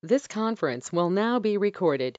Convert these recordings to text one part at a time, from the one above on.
This conference will now be recorded.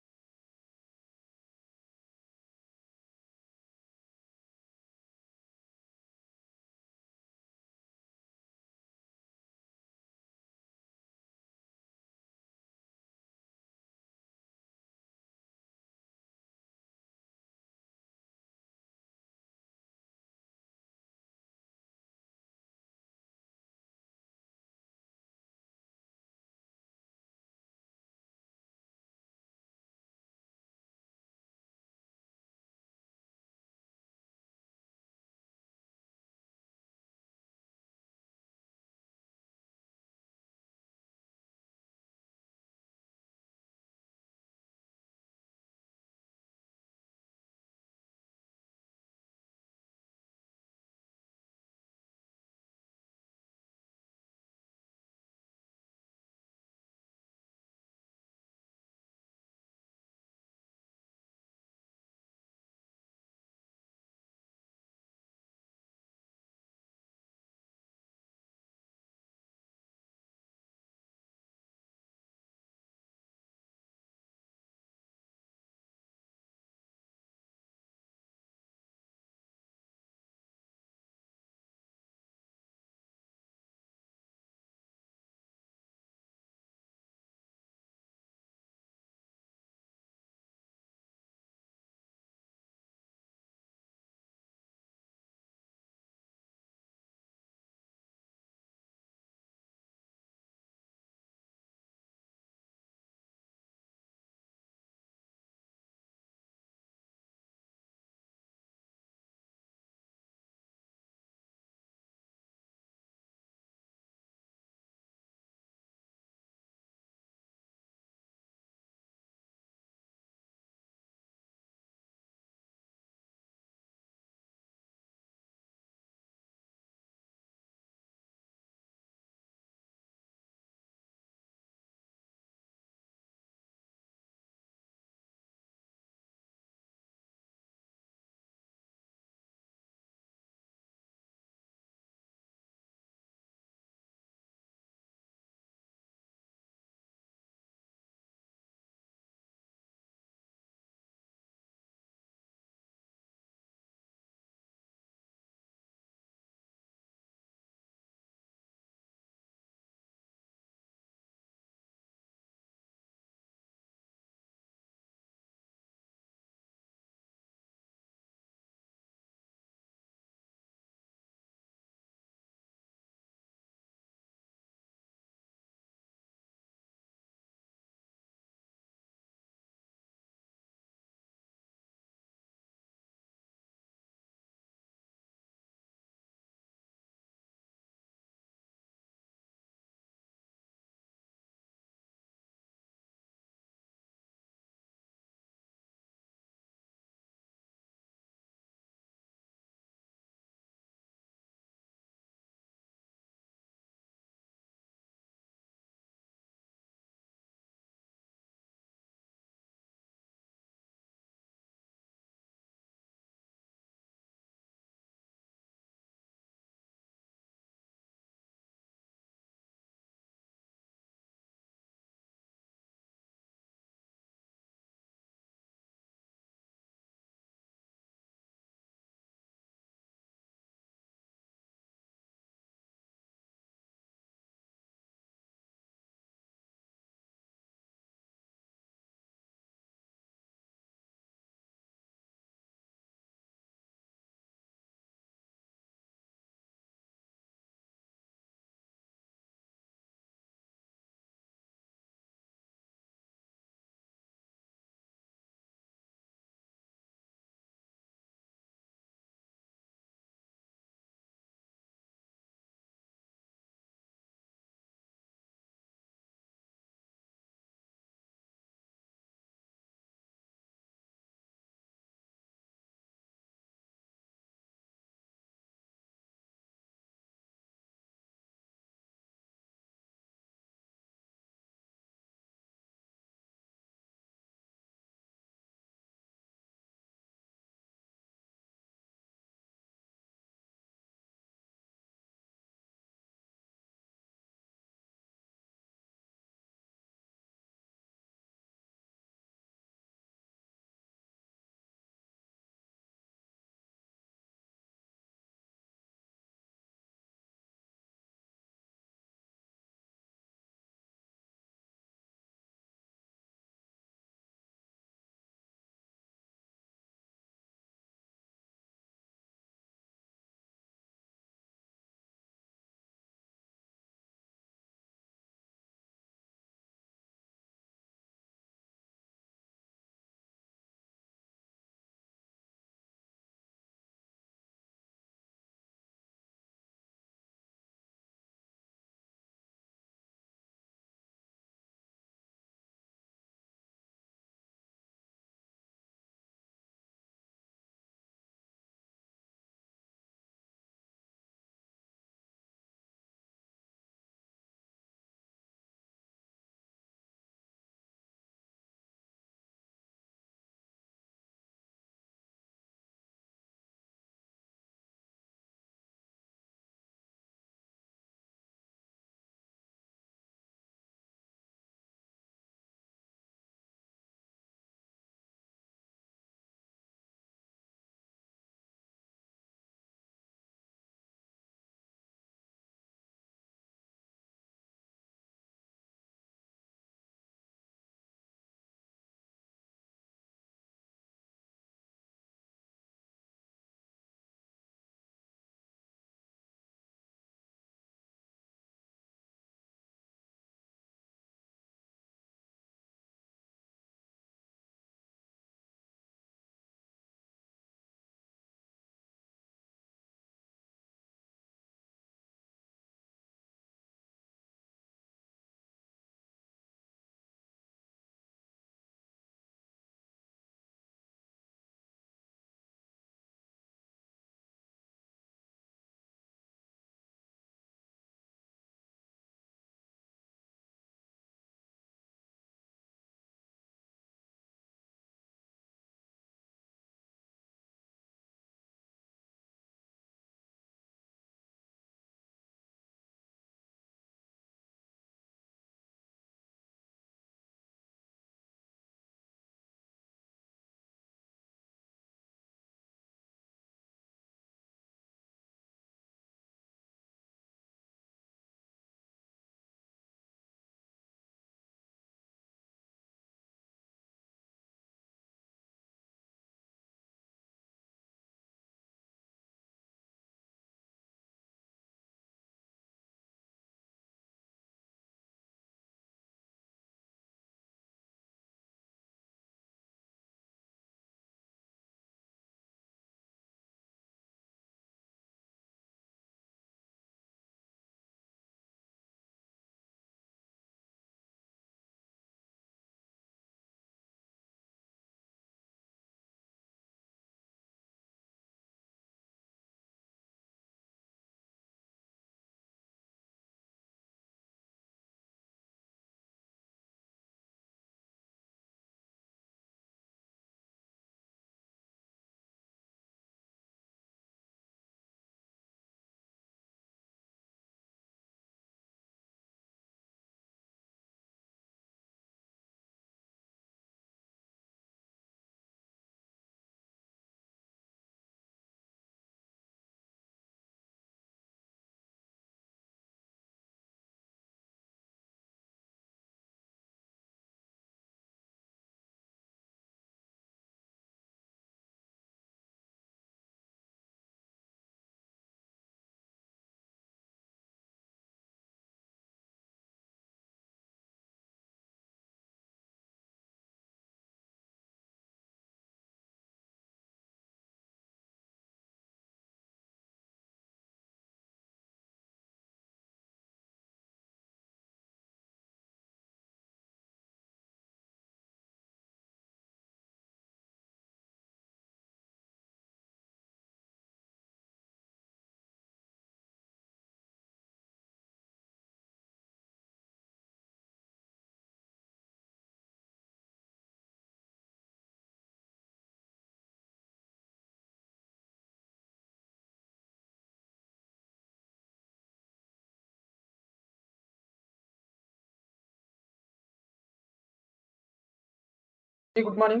Good morning.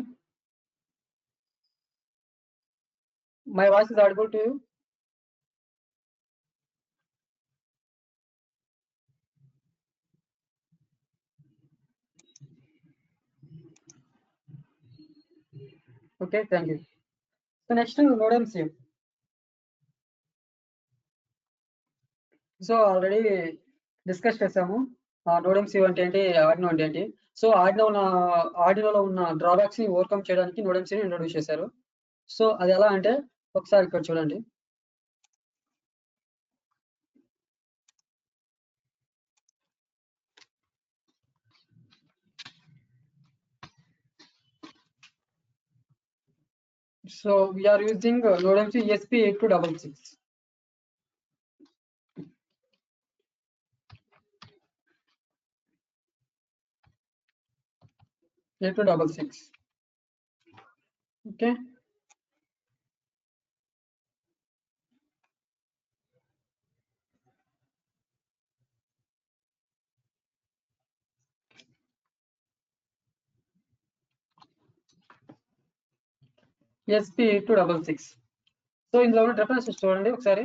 My voice is audible to you? Okay, thank you. So next node MCU. So already discuss చేసాము node MCU అంటే ఏంటి, Arduino అంటే ఏంటి. So ఆర్డినోలో ఉన్న drawbacks ని overcome చేయడానికి node MCU introduce చేశారు. So అది ఎలా అంటే ఒకసారి ఇక్కడ చూడండి. So we are using node MCU ESP8266. Okay. ESP8266. So ఇందులో ఉన్న డిఫరెన్సెస్ చూడండి ఒకసారి.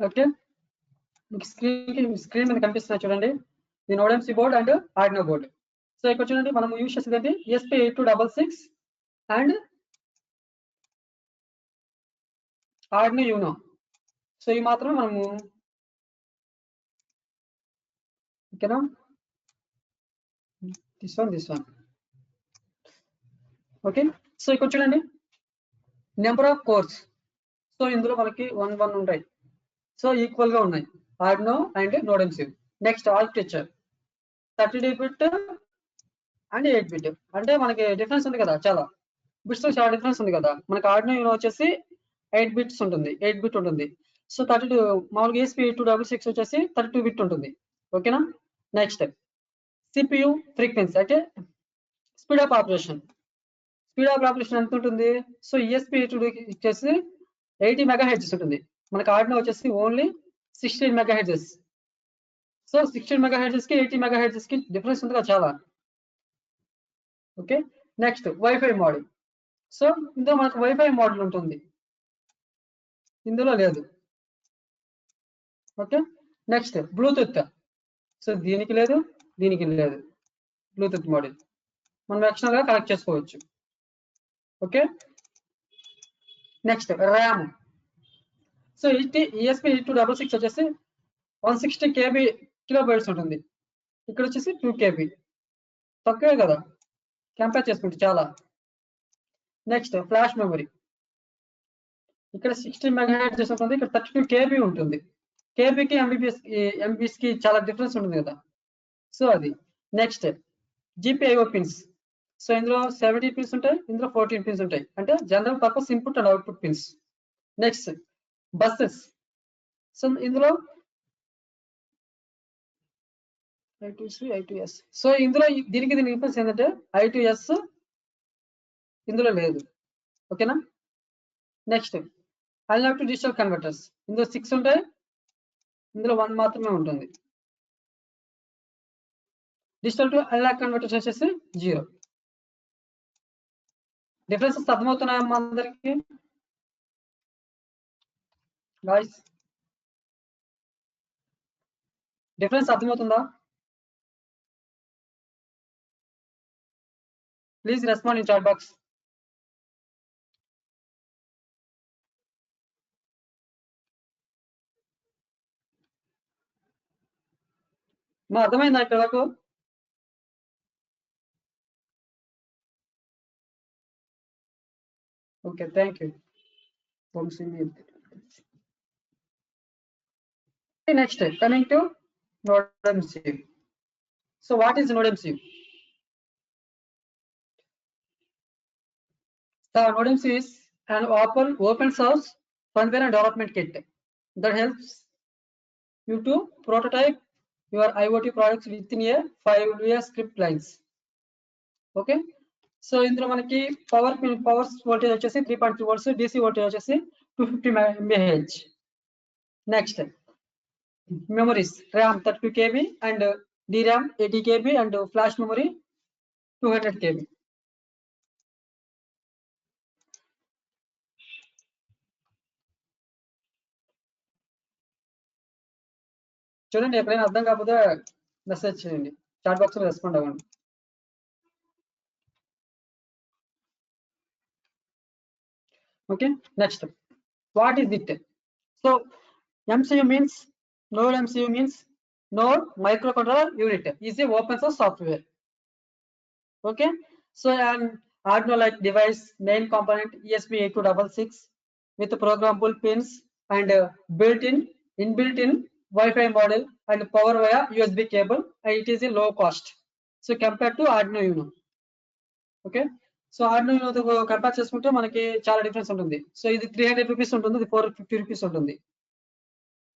ఓకే, మీకు స్క్రీన్ మీద కనిపిస్తున్నాయి చూడండి. ఇది node MCU board and Arduino board. So ఇక్కడ చూడండి మనం యూజ్ చేసేది ఏంటి, ESP8266 and Arduino Uno. So ఇవి మాత్రం మనము ఓకేనా, దిస్ వన్. ఓకే, సో ఇక్కడ చూడండి నెంబర్ ఆఫ్ కోర్స్. సో ఇందులో మనకి 1 ఉంటాయి. సో ఈక్వల్ గా ఉన్నాయి Arduino and node MCU. Next architecture 32 bit and 8 bit. అంటే మనకి డిఫరెన్స్ ఉంది కదా, చాలా బిట్స్ లో చాలా డిఫరెన్స్ ఉంది కదా. మనకి ఆర్డినో యూనో వచ్చేసి 8 బిట్స్ ఉంటుంది, 8 బిట్ ఉంటుంది. సో 32 మామూలుగా ESP8266 వచ్చేసి 32 బిట్ ఉంటుంది. ఓకేనా. నెక్స్ట్ CPU ఫ్రీక్వెన్సీ అంటే speed of operation. Speed of operation ఎంత ఉంటుంది? సో ESP82 వచ్చేసి 80 MHz ఉంటుంది. మనకి ఆర్డినో వచ్చేసి ఓన్లీ 16 MHz. సో 16 MHz కి 80 MHz కి డిఫరెన్స్ ఉంది కదా చాలా. Okay, next wifi model. So ఇందులో మనకు వైఫై మోడల్ ఉంటుంది, ఇందులో లేదు. Okay, next Bluetooth. సో దీనికి లేదు, దీనికి లేదు. బ్లూటూత్ మోడల్ మనం ఎక్స్టర్నల్ గా కనెక్ట్ చేసుకోవచ్చు. Okay, next RAM. So ESP8266 వచ్చేసి 160 KB కిలోబైట్స్ ఉంటుంది. ఇక్కడ వచ్చేసి 2 KB, తక్కువే కదా కంపేర్ చేసుకుంటే చాలా. Next flash memory. ఇక్కడ 60 MHz ఉంటుంది, ఇక్కడ 32 KB ఉంటుంది. కేబీకి ఎంబీఎస్ కి చాలా డిఫరెన్స్ ఉంటుంది కదా. సో అది. Next GPIO pins. సో ఇందులో 17 పిన్స్ ఉంటాయి, ఇందులో 14 పిన్స్ ఉంటాయి, అంటే general purpose input and output pins. Next buses. So ఇందులో I2C I2S. సో ఇందులో దీనికి డిఫరెన్స్ ఏంటంటే I2S ఇందులో లేదు. ఓకేనా. Next analog to digital converters. ఇందులో 6 ఉంటాయి, ఇందులో 1 మాత్రమే ఉంటుంది. డిజిటల్ టు అనలాగ్ కన్వర్టర్స్ వచ్చేసి 0. డిఫరెన్సెస్ అర్థమవుతున్నాయా మా అందరికి గాయ్స్? డిఫరెన్స్ అర్థమవుతుందా? Please respond in chat box. మా అర్థమైందా ఇక్కడ వరకు? Okay, thank you. Next coming to NodeMCU. So what is NodeMCU? The NodeMCU is an open source firmware and development kit that helps you to prototype your IoT products within a 5-year script lines. Okay. So ఇందులో మనకి power voltage వచ్చేసి 3.3 volts, DC voltage వచ్చేసి 250 mAh. Next memories RAM 32 KB and DRAM 80 KB and flash memory 200 KB. చూడండి, ఎక్కడైనా అర్థం కాకపోతే message చేయండి, chat box లో రెస్పాండ్ అవ్వండి. Okay, next, what is it? So MCU means Node MCU means Node Microcontroller Unit is a open source software. Okay, so an Arduino like device main component ESP8266 with programmable pins and built-in Wi-Fi model and power via USB cable, and it is a low cost. So compared to Arduino Uno. Okay, so Arduino తో compare చేసుకుంటే మనకి చాలా difference ఉంటుంది. So ఇది 300 rupees ఉంటుంది, ఇది 450 rupees ఉంటుంది.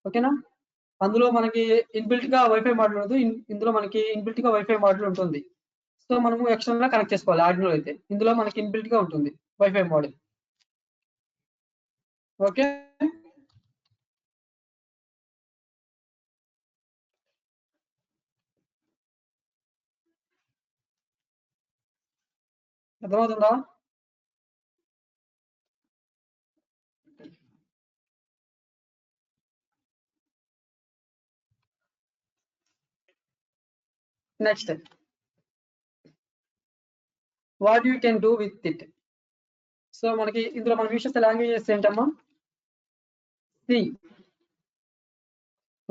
ఓకేనా, అందులో మనకి ఇన్బిల్ట్ గా వైఫై మోడల్ ఉండదు, ఇందులో మనకి ఇన్బిల్ట్ గా వైఫై మోడల్ ఉంటుంది. సో మనము ఎక్స్టర్నల్ గా కనెక్ట్ చేసుకోవాలి. Arduino అయితే ఇందులో మనకి ఇన్బిల్ట్ గా ఉంటుంది వైఫై మోడల్. ఓకే, అర్థమవుతుందా? Next, what you can do with it. So మనకి ఇందులో మనం యూస్ చేసే లాంగ్వేజెస్ ఏంటమ్మా? సి.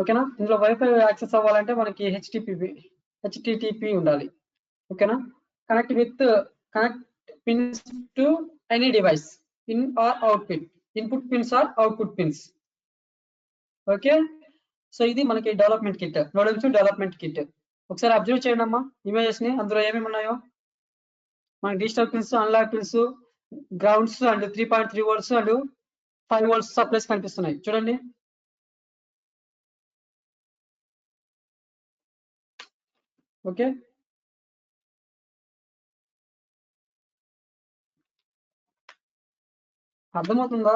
ఓకేనా, ఇందులో వైఫై యాక్సెస్ అవ్వాలంటే మనకి హెచ్టిటిపి ఉండాలి. ఓకేనా, connect pins to any device in or output, input pins or output pins. Okay, so ఇది మనకి development kit, NodeMCU development kit. ఒకసారి అబ్జర్వ్ చేయండి అమ్మా ఇమేజెస్ ని, అందులో ఏమేమి ఉన్నాయో. మనకి digital pins, analog pins, grounds and 3.3 volts and 5 volts supplies కనిపిస్తున్నాయి. చూడండి, ఓకే, అర్థమవుతుందా?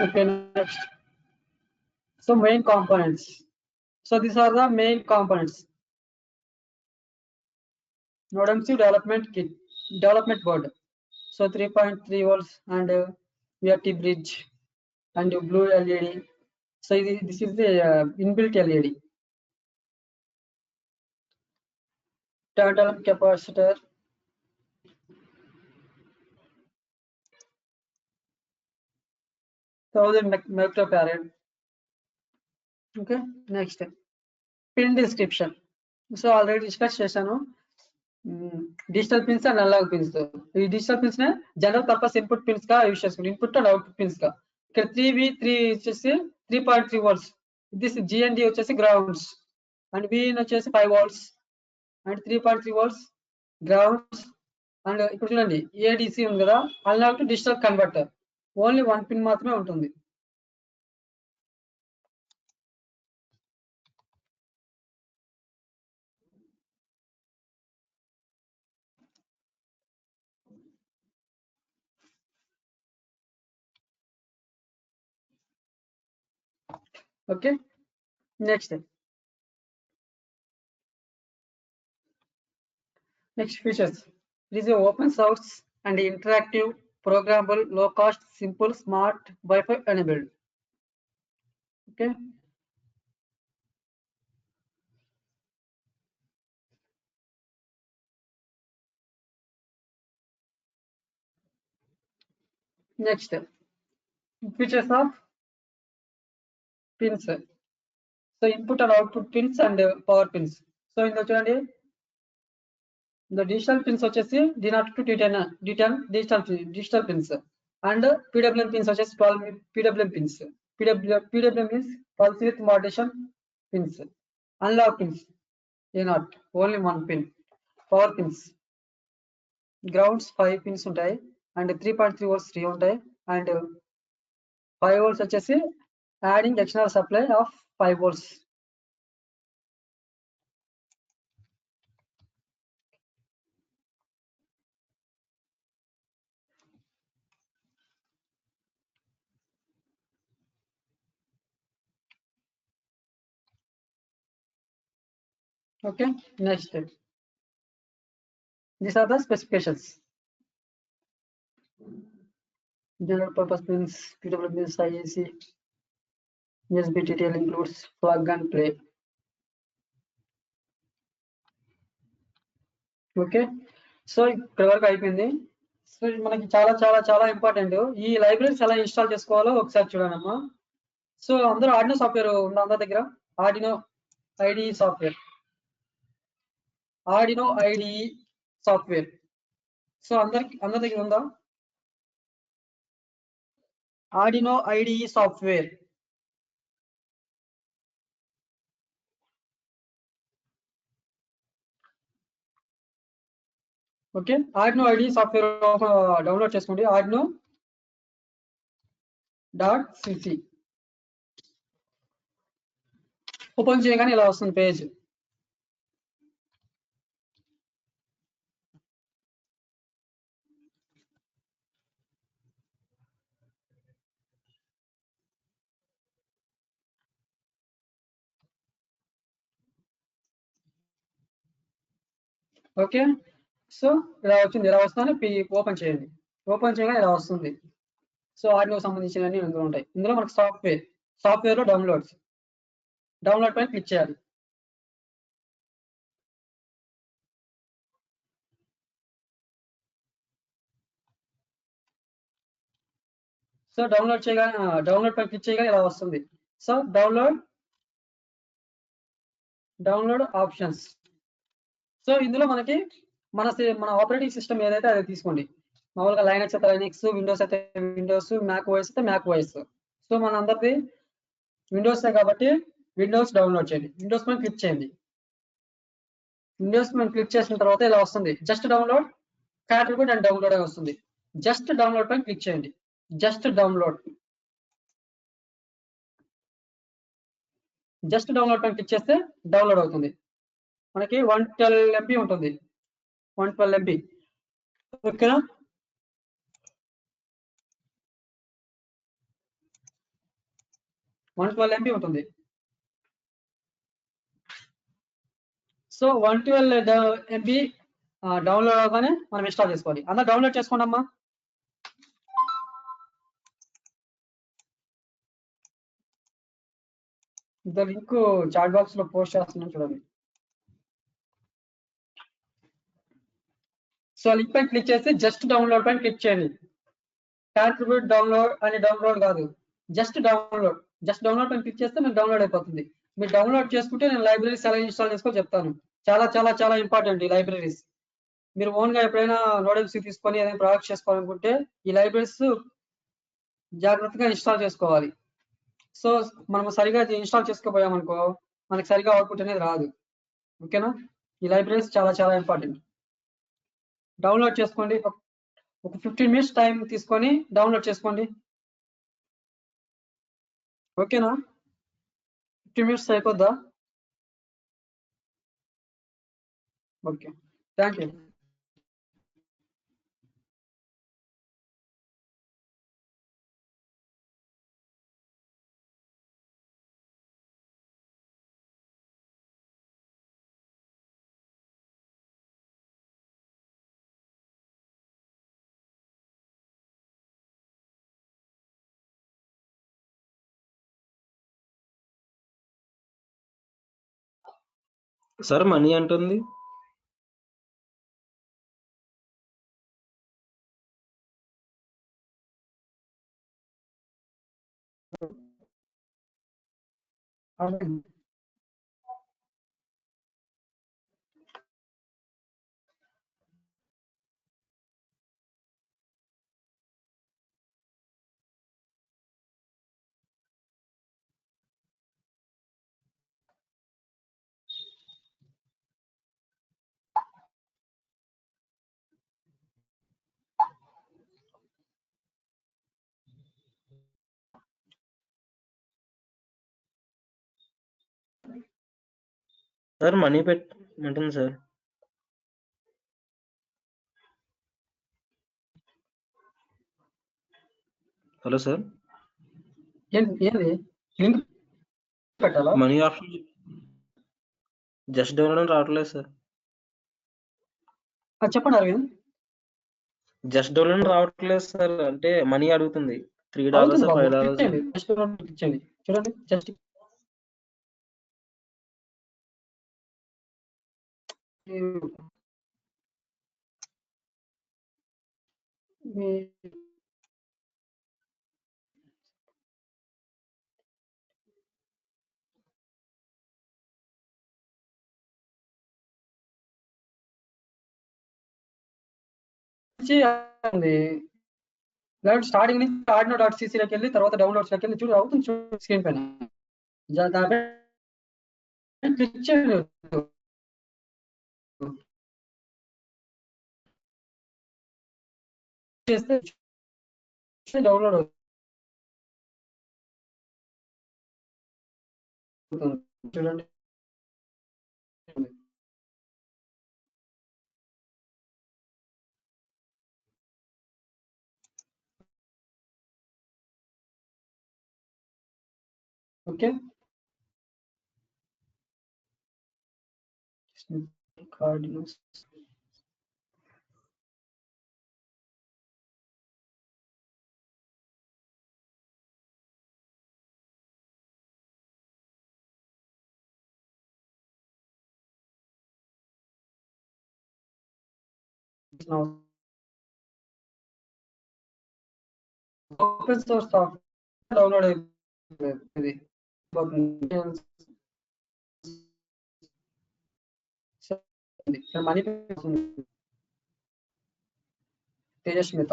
Okay, next. So main components. So these are the main components. NodeMCU development kit, development board. So 3.3 volts and VRT bridge and blue LED. So this is the inbuilt LED. Tantalum capacitor. Microfarad. Okay, next, pin description. So already discussed చేశాను. Digital pins and analog pins. ఈ digital pins నే general purpose input pins గా use చేసుకుంటాం, input and output pins గా. ఇక్కడ 3V3 వచ్చేసి 3.3 volts, this GND వచ్చేసి grounds and VIN వచ్చేసి 5 volts and 3.3 volts grounds. And ఇప్పుడు చూడండి ADC ఉంది కదా, analog to digital converter, only 1 pin మాత్రమే ఉంటుంది. Okay, next features. It is a open source and interactive, programmable, low cost, simple, smart, Wi-Fi enabled. Okay, next, features of pins. So input and output pins and power pins. So in the చూడండి The digital pins వచ్చేసి D0 to D10 digital pins and PWM pins వచ్చేసి 12 PWM pins. PWM means pulse width modulation pins. Analog pins A0 only one pin. Power pins grounds 5 pins ఉంటాయి and 3.3 volts 3 ఉంటాయి and 5 volts వచ్చేసి adding external supply of 5 volts. Okay, next. These are the specifications. General purpose pins, PWM pins, IAC, USB detail includes plug and play. Okay, so ఇక్కడ వరకు అయిపోయింది. So మనకి చాలా చాలా చాలా ఇంపార్టెంట్. ఈ లైబ్రరీస్ ఎలా ఇన్స్టాల్ చేసుకోవాలో ఒకసారి చూడండి. సో అందరూ ఆర్డినో సాఫ్ట్వేర్ ఉందా అందరి దగ్గర? Arduino ID software, Arduino ID software. So అందరి దగ్గర ఉందా Arduino ID software? Okay, Arduino ID software download చేసుకోండి. arduino.cc ఓపెన్ చేయగానే ఇలా వస్తుంది పేజ్. ఓకే, సో ఇలా వచ్చింది. ఇలా వస్తుందని ఓపెన్ చేయండి. ఓపెన్ చేయగానే ఇలా వస్తుంది. సో ఆర్డినో సంబంధించినవన్నీ ఇందులో ఉంటాయి. ఇందులో మనకు సాఫ్ట్వేర్ లో డౌన్లోడ్ పైన క్లిక్ చేయాలి. సో డౌన్లోడ్ పైన క్లిక్ చేయగానే ఇలా వస్తుంది. So download options. సో ఇందులో మనకి మన ఆపరేటింగ్ సిస్టమ్ ఏదైతే అది తీసుకోండి. మామూలుగా లైనక్స్ అయితే లైనక్స్, విండోస్ అయితే విండోస్, మ్యాక్ ఓఎస్ అయితే మ్యాక్ ఓఎస్. సో మన అందరిది విండోస్ కాబట్టి విండోస్ డౌన్లోడ్ చేయండి. విండోస్ పైన క్లిక్ చేయండి. విండోస్ పైన క్లిక్ చేసిన తర్వాత ఇలా వస్తుంది. Just download, contribute and download అని వస్తుంది. జస్ట్ డౌన్లోడ్ పైన క్లిక్ చేయండి. జస్ట్ డౌన్లోడ్ పైన క్లిక్ చేస్తే డౌన్లోడ్ అవుతుంది. మనకి 112 MB ఉంటుంది. 112 MB. ఓకేనా? MB ఉంటుంది. సో 112 MB డౌన్లోడ్ అవగానే మనం ఇన్స్టాల్ చేసుకోవాలి. అందరూ డౌన్లోడ్ చేసుకోండి అమ్మా. లింక్ చాట్ బాక్స్ లో పోస్ట్ చేస్తున్నాను చూడండి. సో లింక్ పైన క్లిక్ చేసి జస్ట్ డౌన్లోడ్ పైన క్లిక్ చేయండి. కాంట్రిబ్యూట్ డౌన్లోడ్ అని డౌన్లోడ్ కాదు, జస్ట్ డౌన్లోడ్ పైన క్లిక్ చేస్తే మీకు డౌన్లోడ్ అయిపోతుంది. మీరు డౌన్లోడ్ చేసుకుంటే నేను లైబ్రరీస్ ఎలా ఇన్స్టాల్ చేసుకో చెప్తాను. చాలా చాలా చాలా ఇంపార్టెంట్ ఈ లైబ్రరీస్. మీరు ఓన్ గా ఎప్పుడైనా నోడెల్సీ తీసుకొని ఏదైనా ప్రాజెక్ట్ చేసుకోవాలనుకుంటే ఈ లైబ్రరీస్ జాగ్రత్తగా ఇన్స్టాల్ చేసుకోవాలి. సో మనం సరిగా ఇన్స్టాల్ చేసుకోపోయామనుకో మనకి సరిగా అవుట్పుట్ అనేది రాదు. ఓకేనా? ఈ లైబ్రరీస్ చాలా చాలా ఇంపార్టెంట్. డౌన్లోడ్ చేసుకోండి. ఒక 15 మినిట్స్ టైం తీసుకొని డౌన్లోడ్ చేసుకోండి. ఓకేనా? 15 మినిట్స్ అయిపోద్దా? Okay, thank you. Sir money అంటుంది. సార్ మనీ పెట్టమంటుంది సార్. Hello sir. ఏంది లింక్ పెట్టాలా? మనీ ఆప్షన్ జస్ట్ డౌన్లోడ్ రావట్లేదు సార్. చెప్పండి అరవింద్. జస్ట్ డౌన్లోడ్ రావట్లేదు సార్. అంటే మనీ అడుగుతుంది. $3 అవుతుంది బాబు, క్లిక్ $5. చేయండి, జస్ట్ క్లిక్ చేయండి, చూడండి జస్ట్ స్టార్టింగ్ నుంచి ఆడినో.cc లోకి వెళ్ళి తర్వాత డౌన్లోడ్స్లోకి వెళ్ళి చూడు, అవుతుంది చూడు స్క్రీన్ పైన. దానిపై క్లిక్ చేయండి. చేస్తే డౌన్లోడ్ అవుతుంది చూడండి. Okay, card open source software download అయిపోయింది. మనీ తేజస్మిత.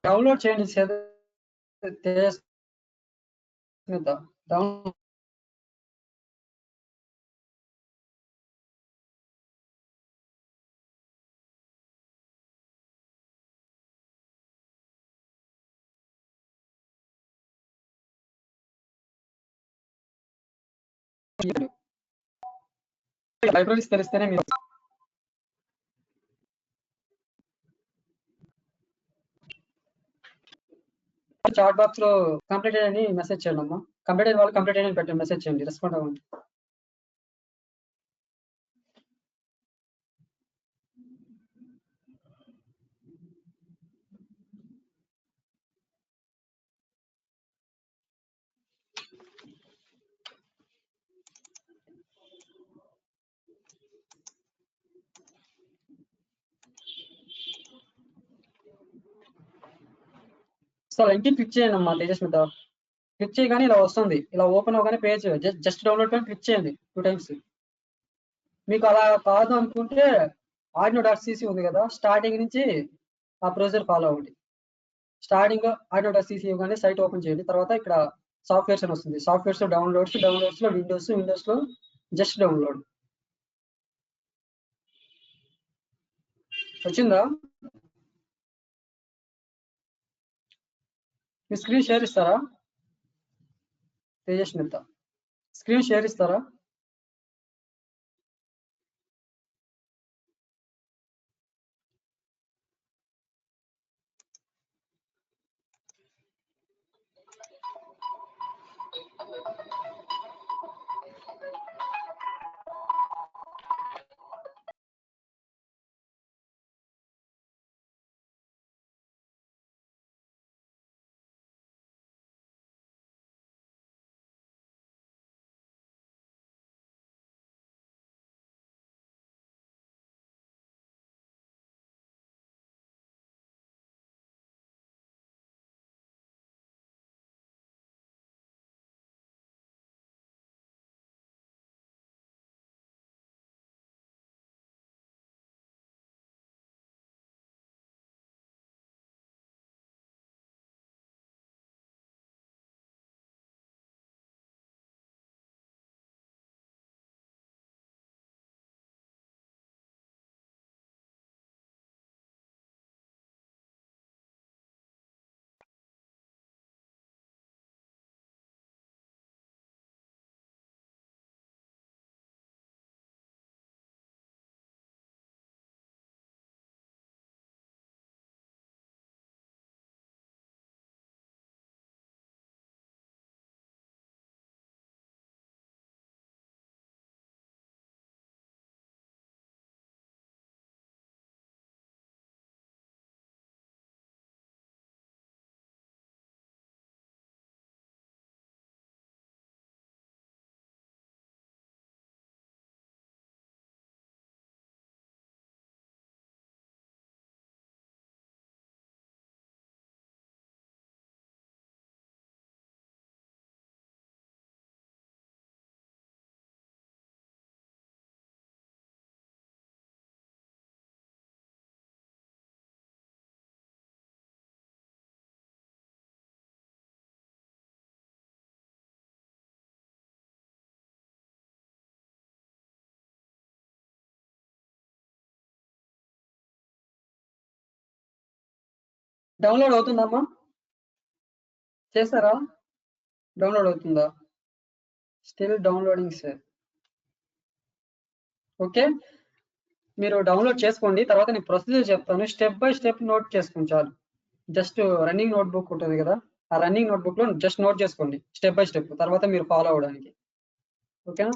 డౌన్లోడ్ చేయండి తేజస్మిత. డౌన్లోడ్ లైబ్రరీస్ తెలిస్తేనే మీరు చాట్ బాక్స్ లో కంప్లీట్ అని మెసేజ్ చేయండి అమ్మా. కంప్లీట్ అయిన వాళ్ళు కంప్లీట్ అని పెట్టండి, మెసేజ్ చేయండి, రెస్పాండ్ అవ్వండి. సో లింక్ క్లిక్ చేయండి అమ్మా తేజస్మిత. క్లిక్ చేయగానే ఇలా వస్తుంది, ఇలా ఓపెన్ అవగానే పేజ్ జస్ట్ డౌన్లోడ్ పైన క్లిక్ చేయండి 2 times. మీకు అలా కాదు అనుకుంటే ఆడినో.cc ఉంది కదా, స్టార్టింగ్ నుంచి ఆ ప్రొసీజర్ ఫాలో అవ్వండి. స్టార్టింగ్ ఆడినో.cc ఇవ్వగానే సైట్ ఓపెన్ చేయండి, తర్వాత ఇక్కడ సాఫ్ట్వేర్స్ అని వస్తుంది, సాఫ్ట్వేర్స్ లో డౌన్లోడ్స్ లో విండోస్ లో జస్ట్ డౌన్లోడ్ వచ్చిందా? మీ స్క్రీన్ షేర్ ఇస్తారా తేజస్మిత? స్క్రీన్ షేర్ ఇస్తారా? డౌన్లోడ్ అవుతుందమ్మా? చేస్తారా? డౌన్లోడ్ అవుతుందా? Still downloading sir. ఓకే, మీరు డౌన్లోడ్ చేసుకోండి. తర్వాత నేను ప్రొసీజర్ చెప్తాను, స్టెప్ బై స్టెప్ నోట్ చేసుకోండి చాలు. జస్ట్ రన్నింగ్ నోట్బుక్ ఉంటుంది కదా, ఆ రన్నింగ్ నోట్బుక్ లో జస్ట్ నోట్ చేసుకోండి స్టెప్ బై స్టెప్, తర్వాత మీరు ఫాలో అవడానికి. ఓకేనా?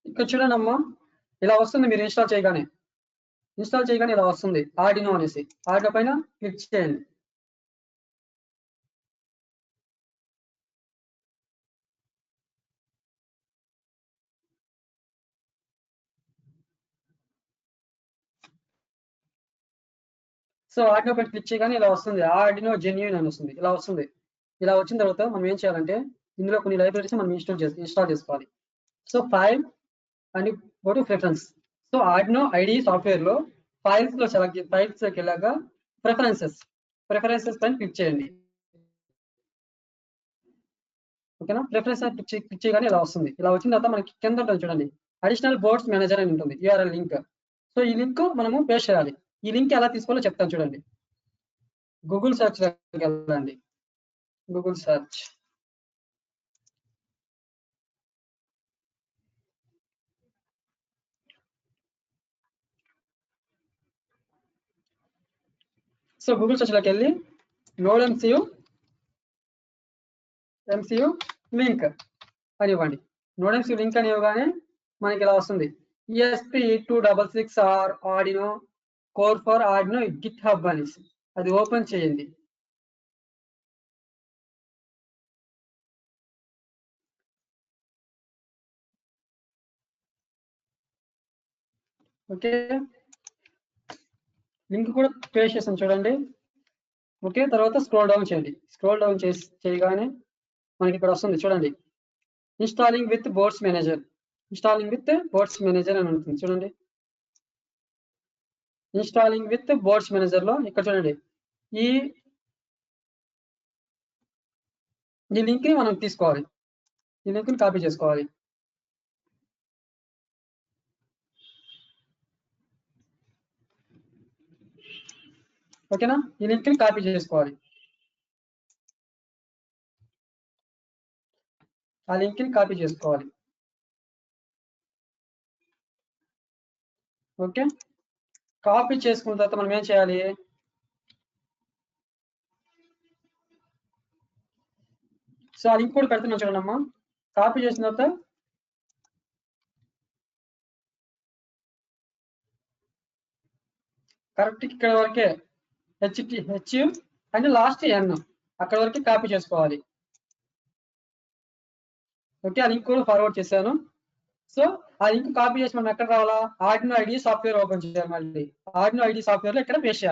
ఇక్కడ చూడండి అమ్మా, ఇలా వస్తుంది. మీరు ఇన్స్టాల్ చేయగానే ఇలా వస్తుంది ఆర్డినో అనేసి. ఆర్డినో పైన క్లిక్ చేయండి. సో ఆర్డినో పైన క్లిక్ చేయగానే ఇలా వస్తుంది, ఆర్డినో జెన్యూన్ అని వస్తుంది. ఇలా వస్తుంది. ఇలా వచ్చిన తర్వాత మనం ఏం చేయాలంటే, ఇందులో కొన్ని లైబ్రరీస్ మనం ఇన్స్టాల్ చేసుకోవాలి. So file and go to preference. So Arduino ID software లో ఫైల్స్ లో ఫైల్స్ లోకి వెళ్ళాక ప్రిఫరెన్సెస్ పైన క్లిక్ చేయండి. ఓకేనా? ప్రిఫరెన్స్ క్లిక్ చేయగానే ఇలా వస్తుంది. ఇలా వచ్చిన తర్వాత మనకి కింద ఉంటుంది చూడండి, అడిషనల్ బోర్డ్స్ మేనేజర్ అని ఉంటుంది, యూఆర్ఎల్ లింక్. సో ఈ లింక్ మనము పేస్ట్ చేయాలి. ఈ లింక్ ఎలా తీసుకోవాలో చెప్తాను చూడండి. గూగుల్ సెర్చ్ వెళ్ళండి. Google search. So Google search లోకి వెళ్ళి నోడ్ ఎంసీయూ లింక్ అని ఇవ్వండి. నోడ్ ఎంసీయూ లింక్ అని ఇవ్వగానే మనకి ఇలా వస్తుంది, ESP8266 or Arduino core for Arduino GitHub అనేసి. అది ఓపెన్ చేయండి. ఓకే, లింక్ కూడా పేస్ట్ చేసాను చూడండి. ఓకే, తర్వాత స్క్రోల్ డౌన్ చేయండి. స్క్రోల్ డౌన్ చేయగానే మనకి ఇక్కడ వస్తుంది చూడండి, ఇన్స్టాలింగ్ విత్ బోర్డ్స్ మేనేజర్ అని ఉంటుంది చూడండి. ఇన్స్టాలింగ్ విత్ బోర్డ్స్ మేనేజర్ లో ఇక్కడ చూడండి, ఈ లింక్ ని మనం తీసుకోవాలి. ఈ లింక్ ని కాపీ చేసుకోవాలి. ఓకేనా? ఈ లింక్ ని కాపీ చేసుకోవాలి. ఆ లింక్ ని కాపీ చేసుకోవాలి. ఓకే, కాపీ చేసుకున్న తర్వాత మనం ఏం చేయాలి, సో ఆ లింక్ కూడా పెడుతున్నాం చూడండి అమ్మా. కాపీ చేసిన తర్వాత కరెక్ట్ ఇక్కడ వరకే హెచ్ అండ్ లాస్ట్ ఎన్ అక్కడ వరకు కాపీ చేసుకోవాలి. ఓకే, ఆ లింక్ కూడా ఫార్వర్డ్ చేశాను. సో ఆ లింక్ కాపీ చేసి మనం ఎక్కడ రావాలా, ఆర్డినో ఐడి సాఫ్ట్వేర్ ఓపెన్ చేయాలి. మళ్ళీ ఆర్డినో ఐడి సాఫ్ట్వేర్ లో ఇక్కడ పేస్ట్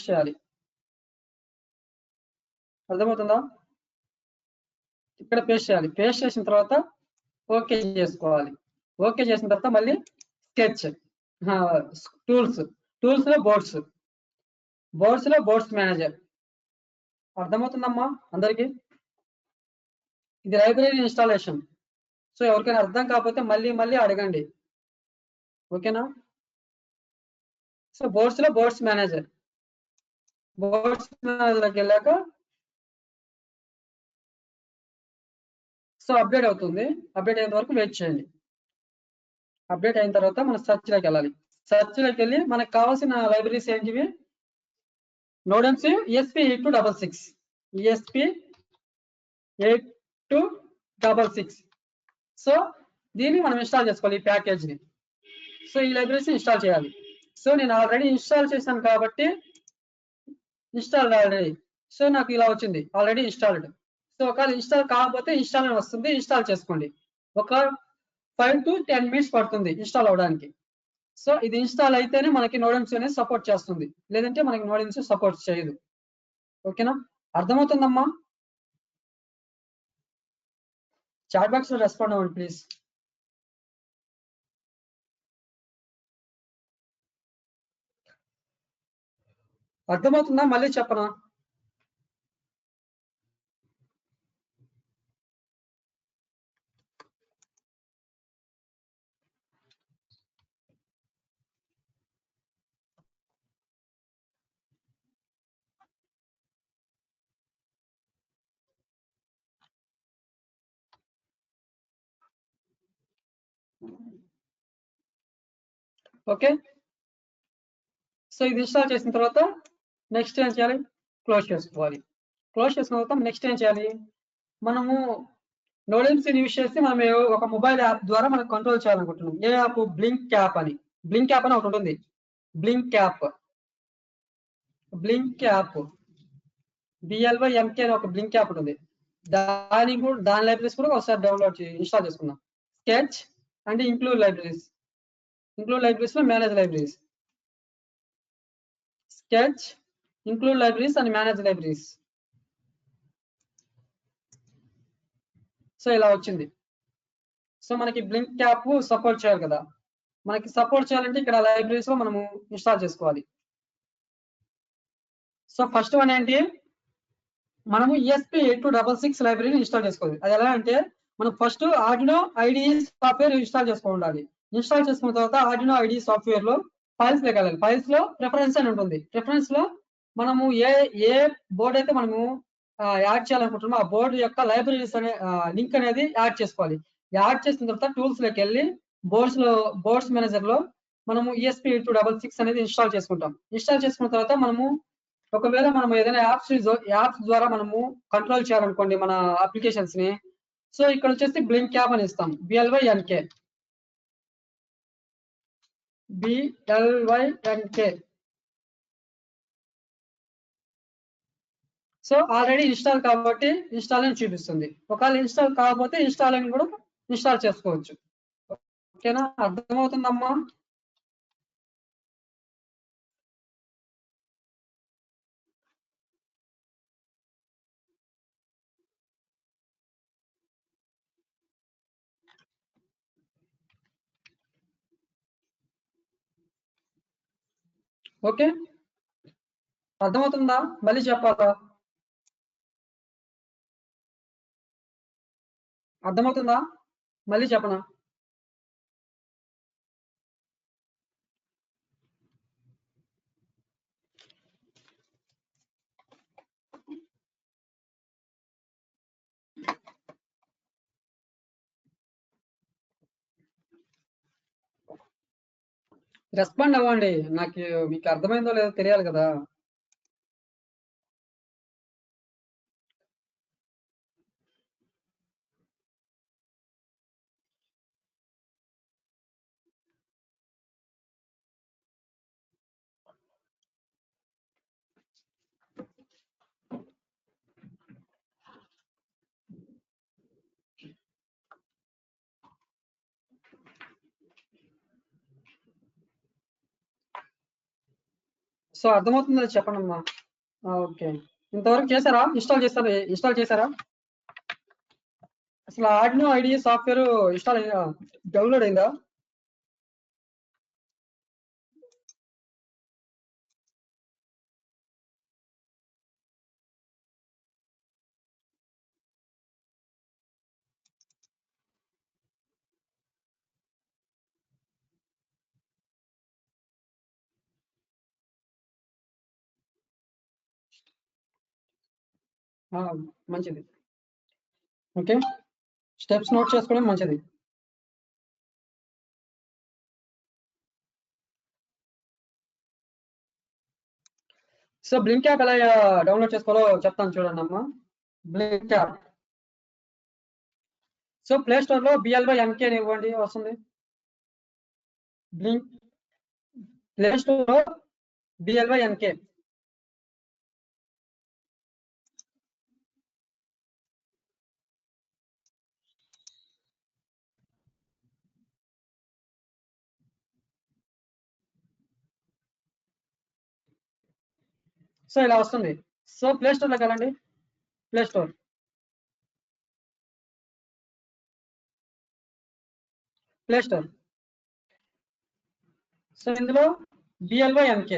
చేయాలి. అర్థమవుతుందా? ఇక్కడ పేస్ట్ చేయాలి. పేస్ట్ చేసిన తర్వాత ఓకే చేసుకోవాలి. ఓకే చేసిన తర్వాత మళ్ళీ స్కెచ్, టూల్స్ లో బోర్డ్స్ మేనేజర్. అర్థమవుతుందమ్మా అందరికి? ఇది లైబ్రరీ ఇన్స్టాలేషన్. సో ఎవరికైనా అర్థం కాకపోతే మళ్ళీ అడగండి. ఓకేనా? సో బోర్డ్స్ మేనేజర్కి వెళ్ళాక సో అప్డేట్ అవుతుంది. అప్డేట్ అయిన వరకు వెయిట్ చేయండి. అప్డేట్ అయిన తర్వాత మనం సెర్చ్ లోకి వెళ్ళాలి. సెర్చ్ లోకి వెళ్ళి మనకు కావాల్సిన లైబ్రరీస్ ఏంటివి, నోడెమ్స్ ESP8266. సో దీన్ని మనం ఇన్స్టాల్ చేసుకోవాలి, ఈ ప్యాకేజ్ ని. సో ఈ లైబ్రరీస్ ఇన్స్టాల్ చేయాలి. సో నేను ఆల్రెడీ ఇన్స్టాల్ చేశాను కాబట్టి ఇన్స్టాల్ ఆల్రెడీ. సో నాకు ఇలా వచ్చింది ఆల్రెడీ ఇన్స్టాల్డ్. సో ఒకవేళ ఇన్స్టాల్ కాకపోతే ఇన్స్టాల్ అని వస్తుంది, ఇన్స్టాల్ చేసుకోండి. ఒక 5 to 10 minutes పడుతుంది ఇన్స్టాల్ అవడానికి. సో ఇది ఇన్స్టాల్ అయితేనే మనకి నోడెమ్స్ అనేది సపోర్ట్ చేస్తుంది, లేదంటే మనకి నోడెమ్స్ సపోర్ట్ చేయదు. ఓకేనా? అర్థమవుతుందమ్మా? చాట్ బాక్స్ లో రెస్పాండ్ అవ్వండి ప్లీజ్. అర్థమవుతుందా? మళ్ళీ చెప్పనా? ఓకే. సో ఇది ఇన్స్టాల్ చేసిన తర్వాత నెక్స్ట్ ఏం చేయాలి, క్లోజ్ చేసుకోవాలి. క్లోజ్ చేసుకున్న తర్వాత నెక్స్ట్ ఏం చేయాలి, మనము నోడెమ్సీని యూజ్ చేసి మనం ఒక మొబైల్ యాప్ ద్వారా మనం కంట్రోల్ చేయాలనుకుంటున్నాం. ఏ యాప్, బ్లింక్ యాప్ అని. బ్లింక్ యాప్ అని ఒకటి ఉంటుంది. బ్లింక్ యాప్ BLYMK అని ఒక బ్లింక్ యాప్ ఉంటుంది. దాని లైబ్రరీస్ కూడా ఒకసారి డౌన్లోడ్ ఇన్స్టాల్ చేసుకుందాం. స్కెచ్ అండ్ ఇంక్లూడ్ లైబ్రరీస్ లో manage libraries, sketch, include libraries and manage libraries. So ఇలా వచ్చింది. సో మనకి బ్లింక్ యాప్ సపోర్ట్ చేయాలి కదా, మనకి సపోర్ట్ చేయాలంటే ఇక్కడ లైబ్రరీస్ లో మనము ఇన్స్టాల్ చేసుకోవాలి. సో ఫస్ట్ వన్ ఏంటి, మనము ESP8266 లైబ్రరీని ఇన్స్టాల్ చేసుకోవాలి. అది ఎలా అంటే మనం first Arduino IDE software install చేసుకోవాలి. ఇన్స్టాల్ చేసుకున్న తర్వాత ఆర్డినో IDE సాఫ్ట్వేర్ లో ఫైల్స్ లోకి వెళ్ళాలి. ఫైల్స్ లో ప్రిఫరెన్స్ అని ఉంటుంది. ప్రిఫరెన్స్ లో మనము ఏ బోర్డు అయితే మనము యాడ్ చేయాలనుకుంటున్నామో ఆ బోర్డు యొక్క లైబ్రరీస్ అనే లింక్ అనేది యాడ్ చేసుకోవాలి. యాడ్ చేసిన తర్వాత టూల్స్ లోకి వెళ్ళి బోర్డ్స్ మేనేజర్ లో మనము ESP8266 అనేది ఇన్స్టాల్ చేసుకుంటాం. ఇన్స్టాల్ చేసుకున్న తర్వాత మనము ఒకవేళ మనం ఏదైనా యాప్స్ ద్వారా మనము కంట్రోల్ చేయాలనుకోండి మన అప్లికేషన్స్ ని, సో ఇక్కడ వచ్చేసి బ్లింక్ యాప్ అని ఇస్తాం. BLYNK. సో ఆల్రెడీ ఇన్స్టాల్ కాబట్టి ఇన్స్టాల్ అని చూపిస్తుంది. ఒకవేళ ఇన్స్టాల్ కాకపోతే ఇన్స్టాల్ అని కూడా ఇన్స్టాల్ చేసుకోవచ్చు. ఓకేనా, అర్థమవుతుందమ్మా? ఓకే, అర్థమవుతుందా? మళ్ళీ చెప్పాలా? అర్థమవుతుందా? మళ్ళీ చెప్పనా? రెస్పాండ్ అవ్వండి, మీకు అర్థమైందో లేదో తెలియాలి కదా. సో అర్థమవుతుందో చెప్పండి అమ్మా. ఓకే, ఇంతవరకు చేశారా? ఇన్స్టాల్ చేశారా? అసలు ఆర్డినో IDE సాఫ్ట్వేర్ డౌన్లోడ్ అయిందా? మంచిది. ఓకే, స్టెప్స్ నోట్ చేసుకోవడం మంచిది. సో బ్లింక్ యాప్ ఎలా డౌన్లోడ్ చేసుకోవాలో చెప్తాను చూడండి అమ్మా. Blink app, so play store లో BLYNK అని ఇవ్వండి, వస్తుంది. బ్లింక్ ప్లే స్టోర్ లో BLYNK. సో ఇలా వస్తుంది. సో ప్లే స్టోర్ లోకి వెళ్ళండి. ప్లే స్టోర్ సో ఇందులో BLYNK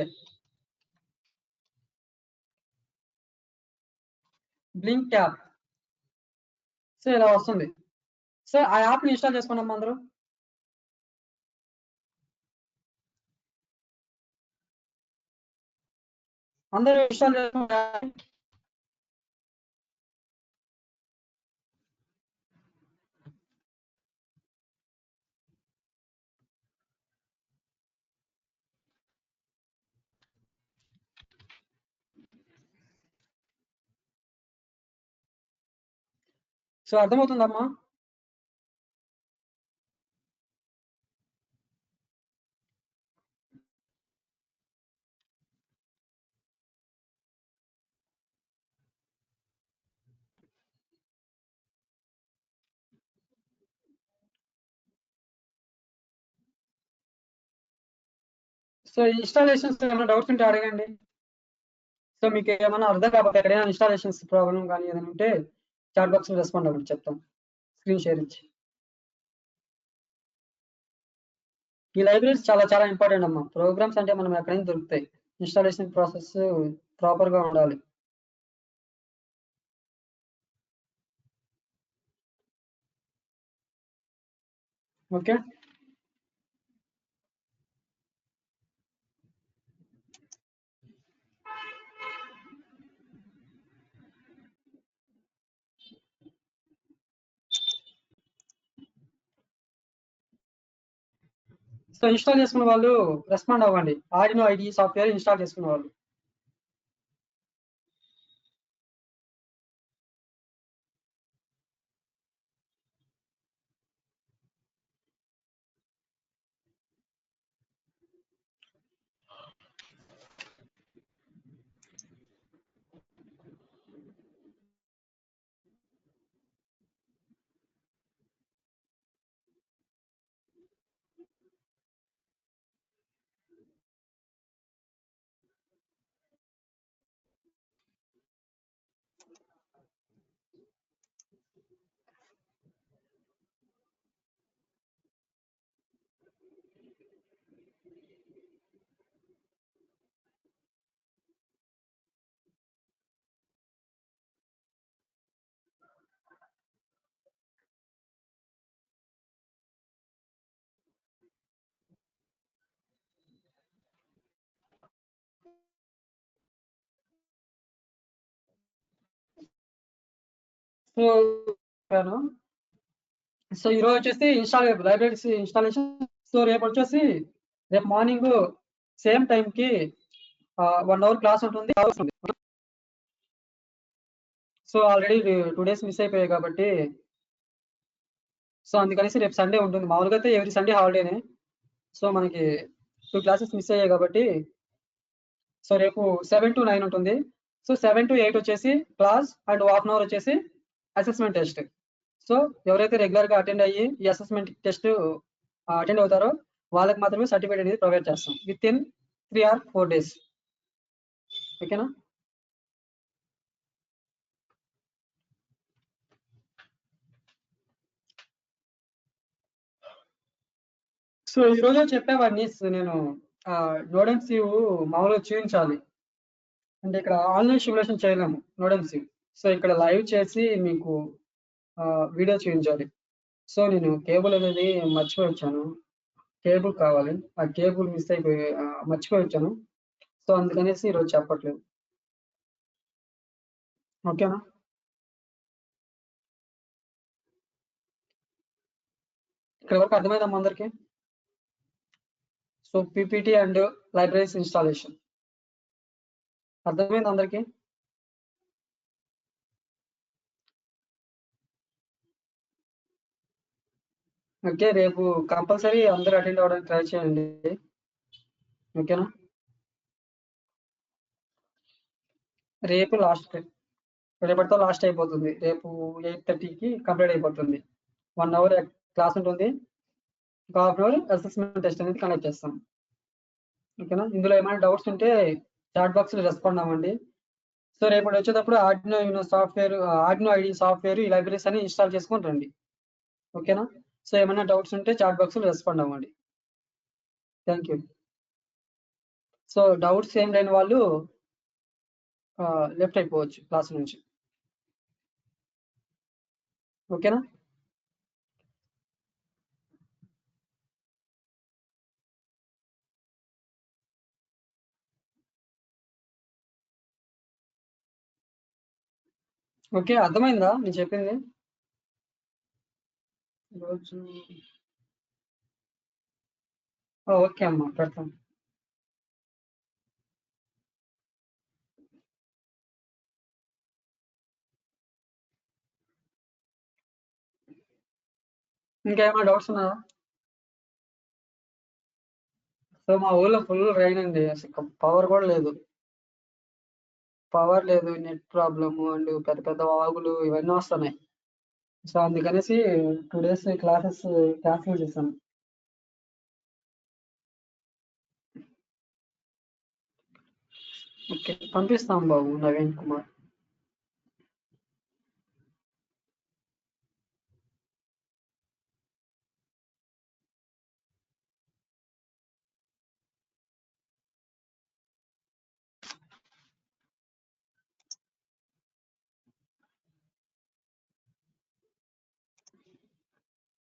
బ్లింక్ యాప్, సో ఇలా వస్తుంది. సో ఆ యాప్ ని ఇన్స్టాల్ చేసుకున్నాం అందరూ. ఇన్స్టాల్ చేసుకున్నాం. సో అర్థమవుతుందమ్మా? సో ఇన్‌స్టాలేషన్స్ ఏమైనా డౌట్స్ ఉంటే అడగండి. సో మీకు ఏమైనా అర్థం కాకపోతే ఎక్కడైనా ఇన్‌స్టాలేషన్స్ ప్రాబ్లమ్ గాని ఏదైనా ఉంటే చాట్ బాక్స్‌లో రెస్పాండ్ అవ్వండి చెప్తాం. స్క్రీన్ షేర్ ఇచ్చి. ఈ లైబ్రరీస్ చాలా ఇంపార్టెంట్ అమ్మా. ప్రోగ్రామ్స్ అంటే మనం ఎక్కడైనా దొరుకుతాయి. ఇన్‌స్టాలేషన్ ప్రాసెస్ ప్రాపర్‌గా ఉండాలి. ఓకే. సో ఇన్‌స్టాల్ చేసుకున్న వాళ్ళు రెస్పాండ్ అవ్వండి. ఆర్డినో ఐడీ సాఫ్ట్‌వేర్ ఇన్‌స్టాల్ చేసుకున్న వాళ్ళు. సో చెప్పాను. సో ఈరోజు వచ్చేసి లైబ్రరీస్ ఇన్‌స్టాలేషన్. సో రేపు మార్నింగ్ సేమ్ టైంకి 1 అవర్ క్లాస్ ఉంటుంది. సో ఆల్రెడీ 2 డేస్ మిస్ అయిపోయాయి కాబట్టి సో అందుకనేసి రేపు సండే ఉంటుంది. మామూలుగా అయితే ఎవ్రీ సండే హాలిడేనే. సో మనకి 2 క్లాసెస్ మిస్ అయ్యాయి కాబట్టి సో రేపు 7-9 ఉంటుంది. సో 7-8 వచ్చేసి class and half an hour వచ్చేసి అసెస్మెంట్ టెస్ట్. సో ఎవరైతే రెగ్యులర్‌గా అటెండ్ అయ్యి ఈ అసెస్మెంట్ టెస్ట్ అటెండ్ అవుతారో వాళ్ళకి మాత్రమే సర్టిఫికేట్ అనేది ప్రొవైడ్ చేస్తాం. Within 3 or 4 days. ఓకేనా? సో ఈరోజు చెప్పేవాడిని నేను నోడ్ ఎంసీయూ మామూలుగా చూపించాలి. అంటే ఇక్కడ ఆన్లైన్ సిమ్యులేషన్ చేయలేము నోడ్ ఎంసీయూ. సో ఇక్కడ లైవ్ చేసి మీకు వీడియో చూపించాలి. సో నేను కేబుల్ అనేది మర్చిపోయి వచ్చాను. కేబుల్ కావాలి. ఆ కేబుల్ మిస్ అయిపోయి మర్చిపోయి వచ్చాను. సో అందుకనేసి ఈరోజు చెప్పట్లేదు. ఓకేనా? ఇక్కడ వరకు అర్థమైందమ్మా అందరికి? So PPT and libraries installation అర్థమైంది అందరికి? ఓకే. రేపు కంపల్సరీ అందరూ అటెండ్ అవ్వడానికి ట్రై చేయండి. ఓకేనా? రేపు లాస్ట్. రేపటితో లాస్ట్ అయిపోతుంది. రేపు 8:30కి కంప్లీట్ అయిపోతుంది. 1 అవర్ క్లాస్ ఉంటుంది. ఒక half an hour assessment test అనేది కండక్ట్ చేస్తాం. ఓకేనా? ఇందులో ఏమైనా డౌట్స్ ఉంటే చాట్ బాక్స్‌లో రెస్పాండ్ అవ్వండి. సో రేపటి వచ్చేటప్పుడు ఆర్డినో ఐడీ సాఫ్ట్‌వేర్ ఈ లైబ్రరీస్ అన్ని ఇన్‌స్టాల్ చేసుకొని రండి. ఓకేనా? సో ఏమైనా డౌట్స్ ఉంటే చాట్ బాక్స్‌లో రెస్పాండ్ అవ్వండి. Thank you. సో డౌట్స్ ఏం లేని వాళ్ళు లెఫ్ట్ అయిపోవచ్చు క్లాస్ నుంచి. ఓకేనా? ఓకే. అర్థమైందా నేను చెప్పింది? ఈరోజు ఓకే అమ్మా. పెడతాను. ఇంకేమైనా డౌట్స్ ఉన్నాయా? సో మా ఊళ్ళో ఫుల్ రైన్ అండి, అసలు పవర్ కూడా లేదు. పవర్ లేదు, నెట్ ప్రాబ్లము అండ్ పెద్ద పెద్ద వాగులు ఇవన్నీ వస్తున్నాయి. సో అందుకనేసి 2 days క్లాసెస్ క్యాన్సిల్ చేశాను. ఓకే, పంపిస్తాం బాబు నవీన్ కుమార్.